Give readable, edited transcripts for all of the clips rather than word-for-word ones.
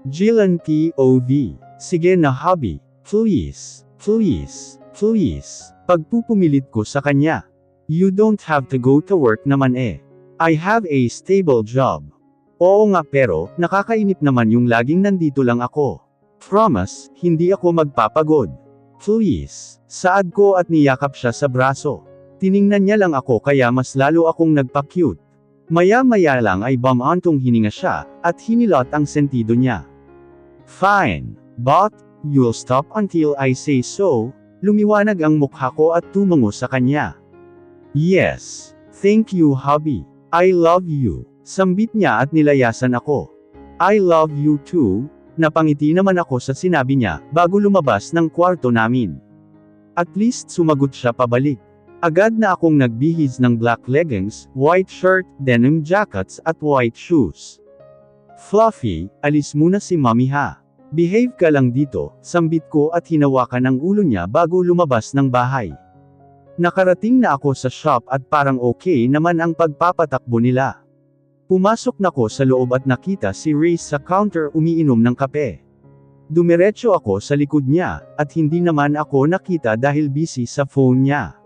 Jillian POV. Sige na hubby. Please. Please. Please. Pagpupumilit ko sa kanya. You don't have to go to work naman eh. I have a stable job. Oo nga pero, nakakainip naman yung laging nandito lang ako. Promise, hindi ako magpapagod. Please. Saad ko at niyakap siya sa braso. Tiningnan niya lang ako kaya mas lalo akong nagpa-cute. Maya-maya lang ay bumantong hininga siya, at hinilot ang sentido niya. Fine. But, you'll stop until I say so. Lumiwanag ang mukha ko at tumango sa kanya. Yes. Thank you hubby. I love you. Sambit niya at nilayasan ako. I love you too. Napangiti naman ako sa sinabi niya, bago lumabas ng kwarto namin. At least sumagot siya pabalik. Agad na akong nagbihis ng black leggings, white shirt, denim jackets at white shoes. Fluffy, alis muna si mommy ha. Behave ka lang dito, sambit ko at hinawakan ang ulo niya bago lumabas ng bahay. Nakarating na ako sa shop at parang okay naman ang pagpapatakbo nila. Pumasok na ko sa loob at nakita si Reese sa counter umiinom ng kape. Dumiretso ako sa likod niya, at hindi naman ako nakita dahil busy sa phone niya.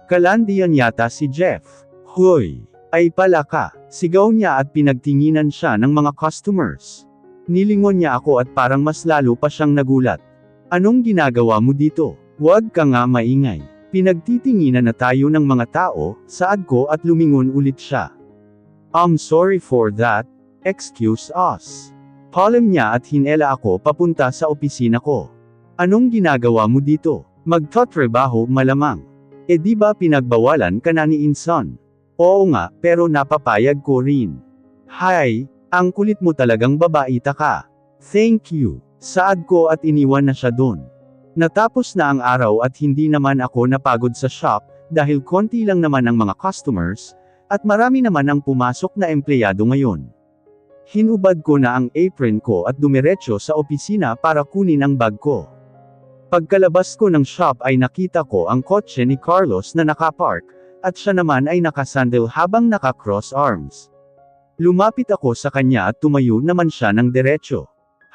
Kalandian yata si Jeff. Hoy! Ay pala ka! Sigaw niya at pinagtinginan siya ng mga customers. Nilingon niya ako at parang mas lalo pa siyang nagulat. Anong ginagawa mo dito? Huwag ka nga maingay. Pinagtitinginan na tayo ng mga tao, saad ko at lumingon ulit siya. I'm sorry for that. Excuse us. Palem niya at hinela ako papunta sa opisina ko. Anong ginagawa mo dito? Magtatrabaho malamang. E di ba pinagbawalan ka na ni Inson? Oo nga, pero napapayag ko rin. Hi, ang kulit mo talagang babaita ka. Thank you. Saad ko at iniwan na siya doon. Natapos na ang araw at hindi naman ako napagod sa shop, dahil konti lang naman ang mga customers, at marami naman ang pumasok na empleyado ngayon. Hinubad ko na ang apron ko at dumiretso sa opisina para kunin ang bag ko. Pagkalabas ko ng shop ay nakita ko ang kotse ni Carlos na nakapark, at siya naman ay nakasandal habang naka-cross arms. Lumapit ako sa kanya at tumayo naman siya ng diretso.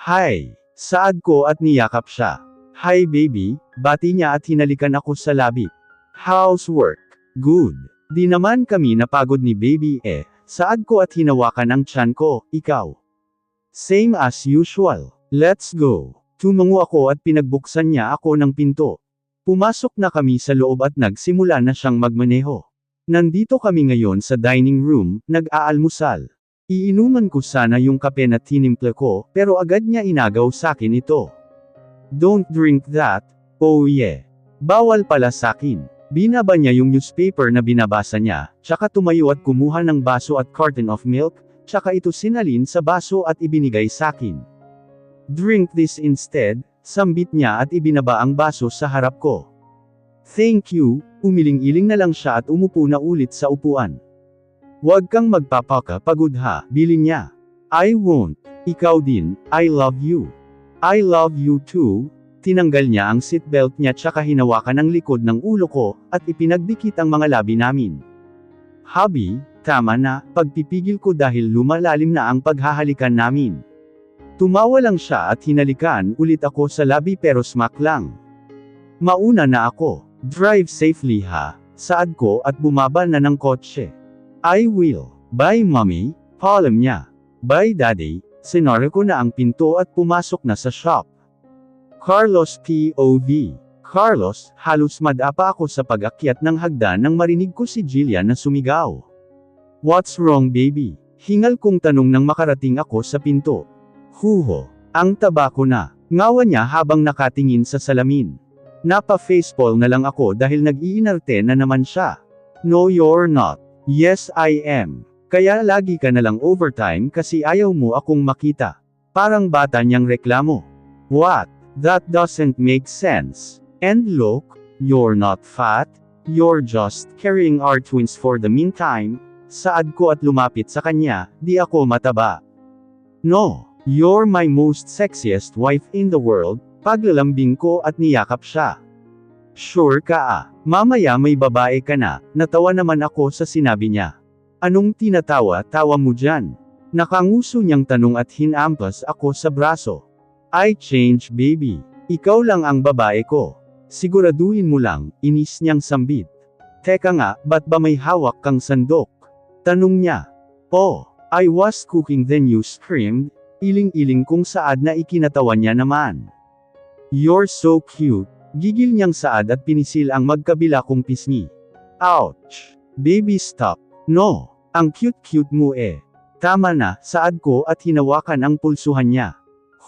Hi! Saad ko at niyakap siya. Hi baby, bati niya at hinalikan ako sa labi. How's work? Good. Di naman kami napagod ni baby eh, saad ko at hinawakan ang tiyan ko, ikaw. Same as usual. Let's go. Tumango ako at pinagbuksan niya ako ng pinto. Pumasok na kami sa loob at nagsimula na siyang magmaneho. Nandito kami ngayon sa dining room, nag-aalmusal. Iinuman ko sana yung kape na tinimple ko, pero agad niya inagaw sakin ito. Don't drink that. Oh yeah. Bawal pala sakin. Binaba niya yung newspaper na binabasa niya, tsaka tumayo at kumuha ng baso at carton of milk, tsaka ito sinalin sa baso at ibinigay sakin. Drink this instead, sambit niya at ibinaba ang baso sa harap ko. Thank you, umiling-iling na lang siya at umupo na ulit sa upuan. Huwag kang magpapakapagod ha, bilin niya. I won't. Ikaw din, I love you. I love you too. Tinanggal niya ang seatbelt niya tsaka hinawakan ang likod ng ulo ko, at ipinagdikit ang mga labi namin. Hubby, tama na, pagpipigil ko dahil lumalalim na ang paghahalikan namin. Tumawa lang siya at hinalikan ulit ako sa labi pero smack lang. Mauna na ako. Drive safely ha, saad ko at bumaba na ng kotse. I will. Bye mommy, palem niya. Bye daddy, sinara ko na ang pinto at pumasok na sa shop. Carlos POV. Carlos, halos madapa ako sa pag-akyat ng hagdan nang marinig ko si Jillian na sumigaw. What's wrong baby? Hingal kong tanong nang makarating ako sa pinto. Huho, ang taba ko na. Ngawa niya habang nakatingin sa salamin. Napa-facepalm na lang ako dahil nag-iinarte na naman siya. No you're not. Yes I am. Kaya lagi ka na lang overtime kasi ayaw mo akong makita. Parang bata niyang reklamo. What? That doesn't make sense. And look, you're not fat, you're just carrying our twins for the meantime. Saad ko at lumapit sa kanya, di ako mataba. No, you're my most sexiest wife in the world, paglalambing ko at niyakap siya. Sure ka ah, mamaya may babae ka na, natawa naman ako sa sinabi niya. Anong tinatawa-tawa mo dyan? Nakanguso niyang tanong at hinampas ako sa braso. I change baby. Ikaw lang ang babae ko. Siguraduhin mo lang, inis niyang sambit. Teka nga, ba't ba may hawak kang sandok? Tanong niya. Oh, I was cooking then you screamed. Iling-iling kung saad na ikinatawan niya naman. You're so cute. Gigil niyang saad at pinisil ang magkabila kong pisngi. Ouch! Baby stop. No, ang cute-cute mo eh. Tama na, saad ko at hinawakan ang pulsuhan niya.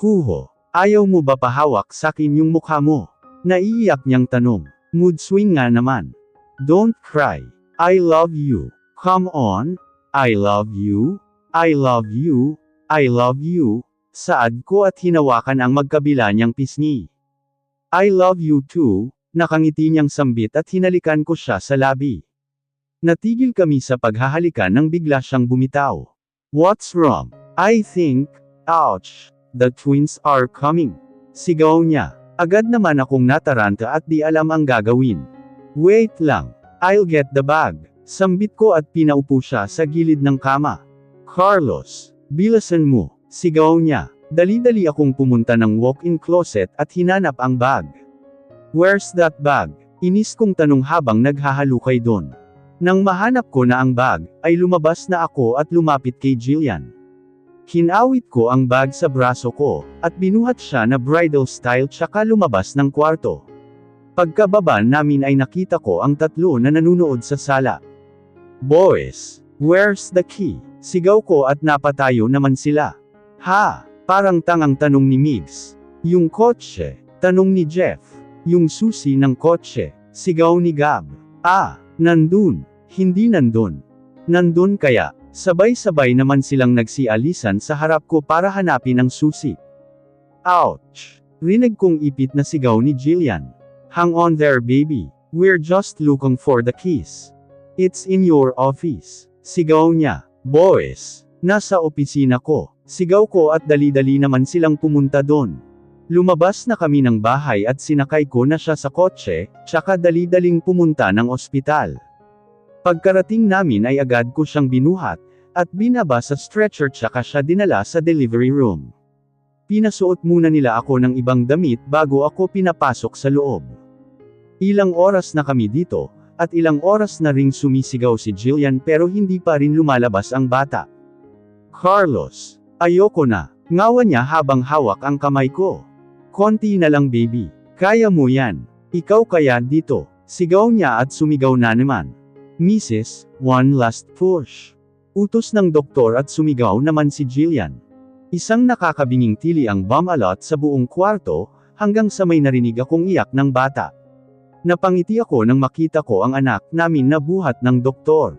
Huho, ayaw mo ba pahawak sakin yung mukha mo? Naiiyak niyang tanong. Mood swing nga naman. Don't cry. I love you. Come on. I love you. I love you. I love you. Saad ko at hinawakan ang magkabila niyang pisngi. I love you too. Nakangiti niyang sambit at hinalikan ko siya sa labi. Natigil kami sa paghahalikan nang bigla siyang bumitaw. What's wrong? I think, ouch, the twins are coming. Sigaw niya. Agad naman akong nataranta at di alam ang gagawin. Wait lang, I'll get the bag. Sambit ko at pinaupo siya sa gilid ng kama. Carlos, bilasan mo, sigaw niya. Dali-dali akong pumunta ng walk-in closet at hinanap ang bag. Where's that bag? Inis kong tanong habang naghahalukay doon. Nang mahanap ko na ang bag, ay lumabas na ako at lumapit kay Jillian. Hinawit ko ang bag sa braso ko, at binuhat siya na bridal style tsaka lumabas ng kwarto. Pagkababa namin ay nakita ko ang tatlo na nanunood sa sala. Boys, where's the key? Sigaw ko at napatayo naman sila. Ha? Parang tangang tanong ni Migs. Yung kotse? Tanong ni Jeff. Yung susi ng kotse? Sigaw ni Gab. Ah, nandun. Hindi nandun. Nandun kaya, sabay-sabay naman silang nagsialisan sa harap ko para hanapin ang susi. Ouch! Rinig kong ipit na sigaw ni Jillian. Hang on there baby, we're just looking for the keys. It's in your office. Sigaw niya. Boys, nasa opisina ko. Sigaw ko at dali-dali naman silang pumunta doon. Lumabas na kami ng bahay at sinakay ko na siya sa kotse, tsaka dali-daling pumunta ng ospital. Pagkarating namin ay agad ko siyang binuhat, at binaba sa stretcher tsaka siya dinala sa delivery room. Pinasuot muna nila ako ng ibang damit bago ako pinapasok sa loob. Ilang oras na kami dito, at ilang oras na ring sumisigaw si Jillian pero hindi pa rin lumalabas ang bata. Carlos, ayoko na, ngawa niya habang hawak ang kamay ko. Konti na lang baby, kaya mo yan. Ikaw kaya dito, sigaw niya at sumigaw na naman. Mrs., one last push. Utos ng doktor at sumigaw naman si Jillian. Isang nakakabinging tili ang bumalot sa buong kwarto, hanggang sa may narinig akong iyak ng bata. Napangiti ako nang makita ko ang anak namin na buhat ng doktor.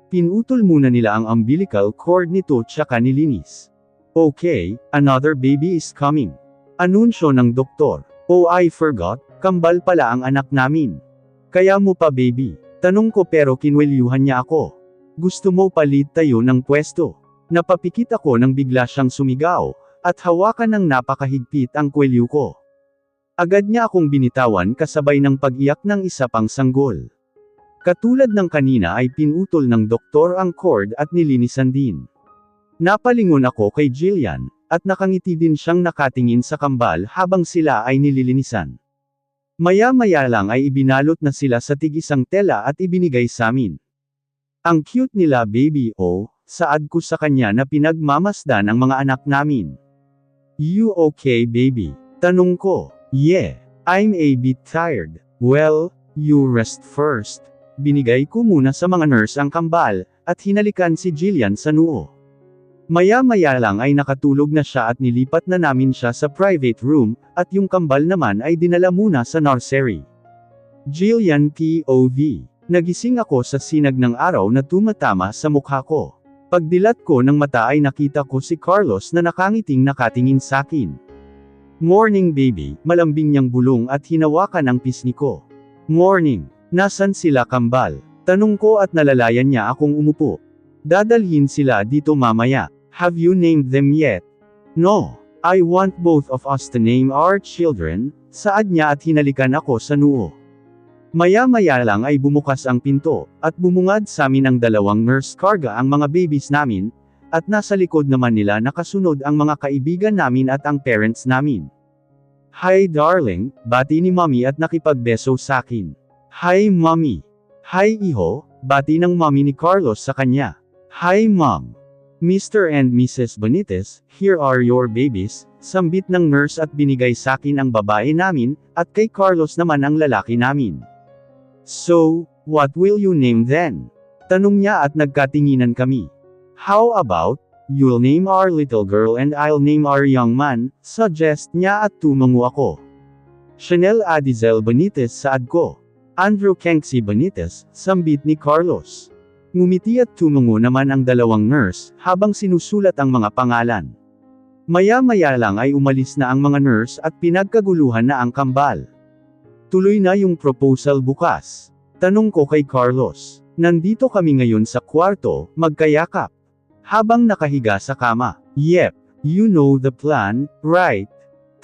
Pinutol muna nila ang umbilical cord nito tsaka nilinis. Okay, another baby is coming. Anunsyo ng doktor. Oh I forgot, kambal pala ang anak namin. Kaya mo pa baby? Tanong ko pero kinwelyuhan niya ako. Gusto mo palit tayo ng pwesto? Napapikit ako nang bigla siyang sumigaw, at hawakan ng napakahigpit ang kwelyo ko. Agad niya akong binitawan kasabay ng pag-iyak ng isa pang sanggol. Katulad ng kanina ay pinutol ng doktor ang cord at nilinisan din. Napalingon ako kay Jillian, at nakangiti din siyang nakatingin sa kambal habang sila ay nililinisan. Maya-maya lang ay ibinalot na sila sa tig-isang tela at ibinigay sa amin. Ang cute nila baby oh, saad ko sa kanya na pinagmamasdan ang mga anak namin. You okay baby? Tanong ko. Yeah, I'm a bit tired. Well, you rest first. Binigay ko muna sa mga nurse ang kambal, at hinalikan si Jillian sa noo. Maya-maya lang ay nakatulog na siya at nilipat na namin siya sa private room, at yung kambal naman ay dinala muna sa nursery. Jillian POV. Nagising ako sa sinag ng araw na tumatama sa mukha ko. Pagdilat ko ng mata ay nakita ko si Carlos na nakangiting nakatingin sakin. Morning baby, malambing niyang bulong at hinawakan ang pisngi ko. Morning, nasan sila kambal? Tanong ko at nalalayan niya akong umupo. Dadalhin sila dito mamaya. Have you named them yet? No. I want both of us to name our children, saad niya at hinalikan ako sa noo. Maya-maya lang ay bumukas ang pinto, at bumungad sa amin ang dalawang nurse karga ang mga babies namin, at nasa likod naman nila nakasunod ang mga kaibigan namin at ang parents namin. Hi darling, bati ni mommy at nakipagbeso sakin. Hi mommy. Hi iho, bati ng mommy ni Carlos sa kanya. Hi mom. Mr. and Mrs. Benitez, here are your babies, sambit ng nurse at binigay sakin ang babae namin, at kay Carlos naman ang lalaki namin. So, what will you name then? Tanong niya at nagkatinginan kami. How about, you'll name our little girl and I'll name our young man, suggest niya at tumango ako. Chanel Adizel Benitez saad ko. Andrew Kenxi Benitez, sambit ni Carlos. Ngumiti at tumango naman ang dalawang nurse, habang sinusulat ang mga pangalan. Maya-maya lang ay umalis na ang mga nurse at pinagkaguluhan na ang kambal. Tuloy na yung proposal bukas. Tanong ko kay Carlos. Nandito kami ngayon sa kwarto, magkayakap. Habang nakahiga sa kama. Yep, you know the plan, right?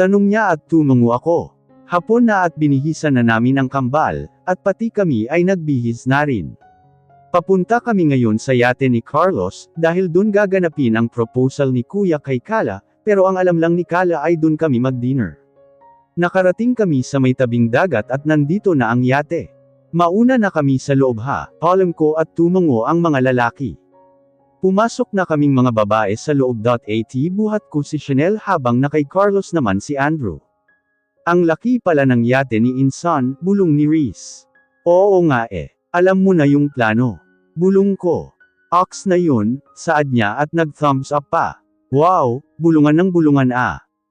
Tanong niya at tumango ako. Hapon na at binihisan na namin ang kambal, at pati kami ay nagbihis na rin. Papunta kami ngayon sa yate ni Carlos, dahil dun gaganapin ang proposal ni Kuya kay Kala, pero ang alam lang ni Kala ay dun kami mag-dinner. Nakarating kami sa may tabing dagat at nandito na ang yate. Mauna na kami sa loob ha, alam ko at tumango ang mga lalaki. Pumasok na kaming mga babae sa loob. At buhat ko si Chanel habang na kay Carlos naman si Andrew. Ang laki pala ng yate ni Insan, bulong ni Reese. Oo nga alam mo na yung plano. Bulong ko. Ox na yun, saad niya at nag-thumbs up pa. Wow, bulungan ng bulungan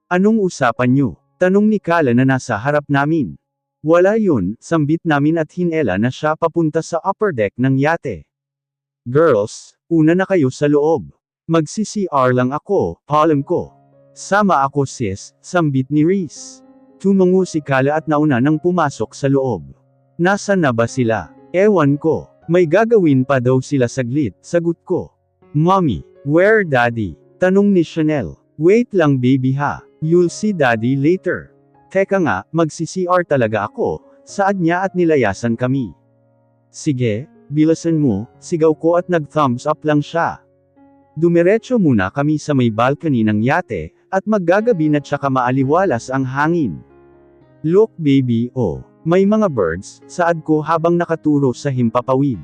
Anong usapan nyo? Tanong ni Kala na nasa harap namin. Wala yun, sambit namin at hinela na siya papunta sa upper deck ng yate. Girls, una na kayo sa loob. Magsi-CR lang ako, alam ko. Sama ako sis, sambit ni Reese. Tumango si Kala at nauna nang pumasok sa loob. Nasaan na ba sila? Ewan ko. May gagawin pa daw sila saglit, sagot ko. Mommy, where daddy? Tanong ni Chanel. Wait lang baby ha, you'll see daddy later. Teka nga, magsi-CR talaga ako, saad niya at nilayasan kami. Sige, bilasan mo, sigaw ko at nag-thumbs up lang siya. Dumiretso muna kami sa may balcony ng yate, at maggagabi na tsaka maaliwalas ang hangin. Look baby, may mga birds, saad ko habang nakaturo sa himpapawid.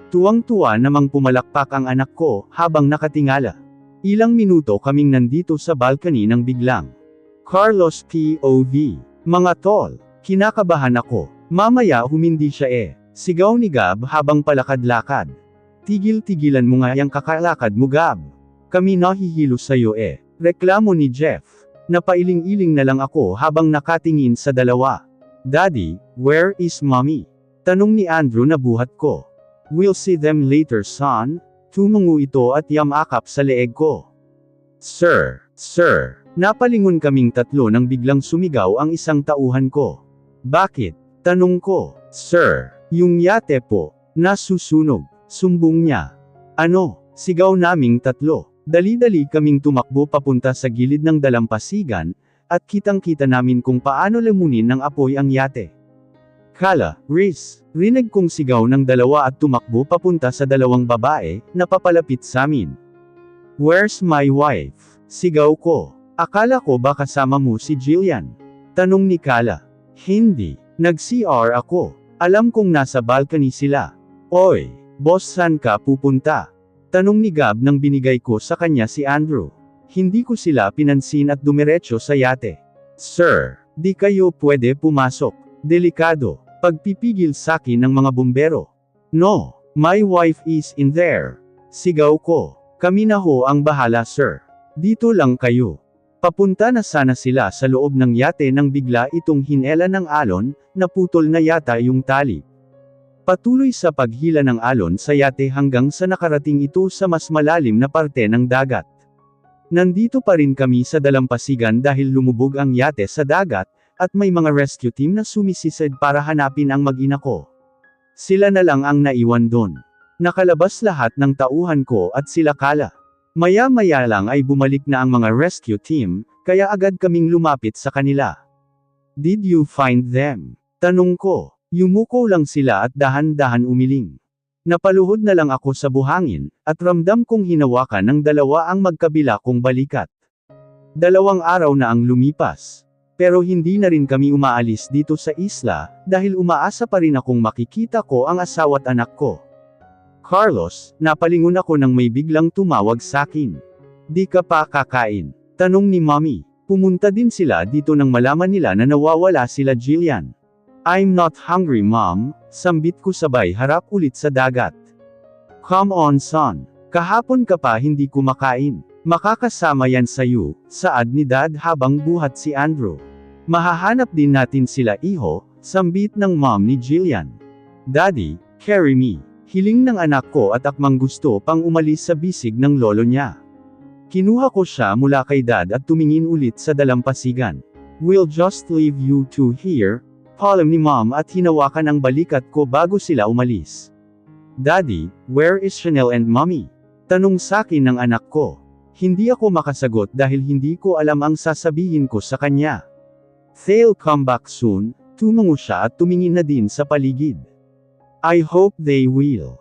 Tuwang-tuwa namang pumalakpak ang anak ko, habang nakatingala. Ilang minuto kaming nandito sa balcony nang biglang. Carlos POV. Mga tol. Kinakabahan ako. Mamaya humindi siya Sigaw ni Gab habang palakad-lakad. Tigil-tigilan mo nga yang kakalakad mo Gab. Kami nahihilo sa'yo Reklamo ni Jeff. Napailing-iling na lang ako habang nakatingin sa dalawa. Daddy, where is mommy? Tanong ni Andrew na buhat ko. We'll see them later son. Tumango ito at yamakap sa leeg ko. Sir. Napalingon kaming tatlo nang biglang sumigaw ang isang tauhan ko. Bakit? Tanong ko. Sir, yung yate po, nasusunog. Sumbong niya. Ano? Sigaw naming tatlo. Dali-dali kaming tumakbo papunta sa gilid ng dalampasigan, at kitang-kita namin kung paano lamunin ng apoy ang yate. Kala, Reese, rinig kong sigaw ng dalawa at tumakbo papunta sa dalawang babae, na papalapit sa amin. Where's my wife? Sigaw ko. Akala ko ba kasama mo si Jillian? Tanong ni Kala. Hindi. Nag-CR ako. Alam kong nasa balcony sila. Oy, boss saan ka pupunta? Tanong ni Gab nang binigay ko sa kanya si Andrew. Hindi ko sila pinansin at dumiretso sa yate. Sir, di kayo pwede pumasok. Delikado. Pagpipigil sakin ng mga bumbero. No, my wife is in there. Sigaw ko. Kami na ho ang bahala sir. Dito lang kayo. Papunta na sana sila sa loob ng yate nang bigla itong hinela ng alon, naputol na yata yung tali. Patuloy sa paghila ng alon sa yate hanggang sa nakarating ito sa mas malalim na parte ng dagat. Nandito pa rin kami sa dalampasigan dahil lumubog ang yate sa dagat, at may mga rescue team na sumisisid para hanapin ang mag-ina ko. Sila na lang ang naiwan doon. Nakalabas lahat ng tauhan ko at sila Kala. Maya-maya lang ay bumalik na ang mga rescue team, kaya agad kaming lumapit sa kanila. Did you find them? Tanong ko. Yumuko lang sila at dahan-dahan umiling. Napaluhod na lang ako sa buhangin, at ramdam kong hinawakan ng dalawa ang magkabila kong balikat. 2 araw na ang lumipas. Pero hindi na rin kami umaalis dito sa isla, dahil umaasa pa rin akong makikita ko ang asawa't anak ko. Carlos, napalingon ako nang may biglang tumawag sakin. Di ka pa kakain? Tanong ni Mommy. Pumunta din sila dito nang malaman nila na nawawala sila Jillian. I'm not hungry mom, sambit ko sabay harap ulit sa dagat. Come on son, kahapon ka pa hindi kumakain. Makakasama yan sa'yo, saad ni Dad habang buhat si Andrew. Mahahanap din natin sila iho, sambit ng mom ni Jillian. Daddy, carry me. Hiling ng anak ko at akmang gusto pang umalis sa bisig ng lolo niya. Kinuha ko siya mula kay Dad at tumingin ulit sa dalampasigan. We'll just leave you two here, paalam ni mom at hinawakan ang balikat ko bago sila umalis. Daddy, where is Chanel and mommy? Tanong sakin ng anak ko. Hindi ako makasagot dahil hindi ko alam ang sasabihin ko sa kanya. They'll come back soon, tumungo siya at tumingin na din sa paligid. I hope they will.